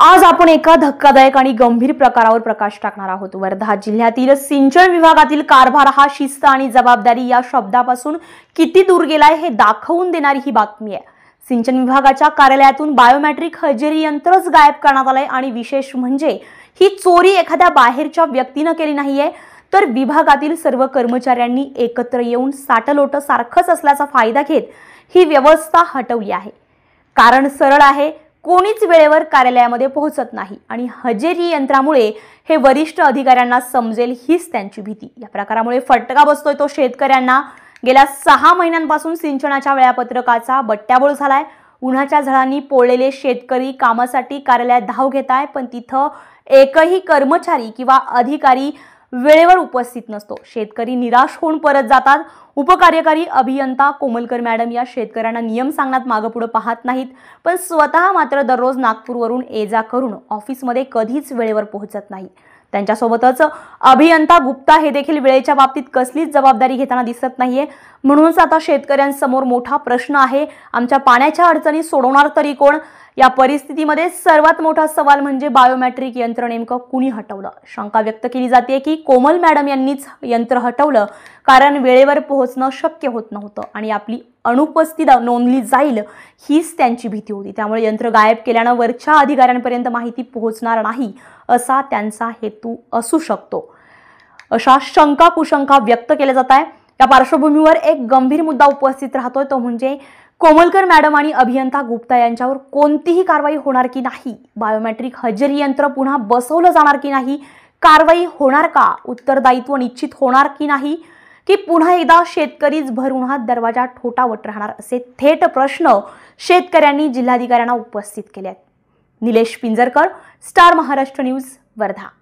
आज आपण एका धक्कादायक आणि गंभीर प्रकारावर प्रकाश टाकणार आहोत। वर्धा जिल्ह्यातील सिंचन विभागातील कारभार हा शिस्त आणि जबाबदारी या शब्दापासून किती दूर गेलाय हे दाखवून देणारी ही बातमी आहे। सिंचन विभागाच्या कार्यालयातून बायोमेट्रिक हजेरी यंत्रच गायब करण्यात आलंय आणि विशेष म्हणजे ही चोरी एखाद्या बाहेरच्या व्यक्तीने केली नाहीये, तर विभागातील सर्व कर्मचाऱ्यांनी एकत्र येऊन साटलोट सारखंच असल्याचा फायदा घेत ही व्यवस्था हटवली आहे। कारण सरळ आहे, कोणीच वेळेवर कार्यालयामध्ये पोहोचत नाही आणि हजेरी यंत्रामुळे हे वरिष्ठ अधिकाऱ्यांना समजेल हीच त्यांची भीती। या प्रकारामुळे फटका बसतोय तो शेतकऱ्यांना। गेल्या 6 महिन्यांपासून सिंचनाच्या वेळापत्रकाचा बट्ट्याबोळ झालाय। उन्हाच्या झळांनी पोळलेले शेतकरी कामासाठी कार्यालयात धाव घेताय, पण तिथं एकही कर्मचारी किंवा अधिकारी वेळेवर उपस्थित नसतो। शेतकरी निराश होऊन परत जातात। उपकार्यकारी अभियंता कोमलकर मॅडम या शेतकऱ्यांना नियम सांगण्यात मागेपुढे पाहत नाहीत, पण स्वतः मात्र दररोज नागपूरवरून ये-जा करून ऑफिसमध्ये कधीच वेळेवर पोहोचत नाही। त्यांच्यासोबतच अभियंता गुप्ता हे देखील वेळेच्या बाबतीत कसलीच जबाबदारी घेताना दिसत नाहीये। म्हणूनच आता शेतकऱ्यांसमोर मोठा प्रश्न आहे, आमच्या पाण्याच्या अडचणी सोडवणार तरी कोण? या परिस्थितीमध्ये सर्वात मोठा सवाल म्हणजे बायोमेट्रिक यंत्र नेमकं कुणी हटवलं? शंका व्यक्त केली जाते की कोमल मॅडम यांनीच यंत्र हटवलं, कारण वेळेवर पोहोचणं शक्य होत नव्हतं आणि आपली अनुपस्थिती नोंदली जाईल हीच त्यांची भीती होती। त्यामुळे यंत्र गायब केल्यानं वरच्या अधिकाऱ्यांपर्यंत माहिती पोहोचणार नाही असा त्यांचा हेतू असू शकतो, अशा शंका कुशंका व्यक्त केल्या जात आहे। या पार्श्वभूमीवर एक गंभीर मुद्दा उपस्थित राहतोय, तो म्हणजे कोमलकर मॅडम आणि अभियंता गुप्ता यांच्यावर कोणतीही कारवाई होणार की नाही? बायोमेट्रिक हजेरी यंत्र पुन्हा बसवलं जाणार की नाही? कारवाई होणार का? उत्तरदायित्व निश्चित होणार की नाही? की पुन्हा एकदा शेतकरीच भर उन्हात दरवाजा ठोठावत राहणार? असे थेट प्रश्न शेतकऱ्यांनी जिल्हाधिकाऱ्यांना उपस्थित केले आहेत। Nilesh Pinjarkar, star Maharashtra news, Wardha.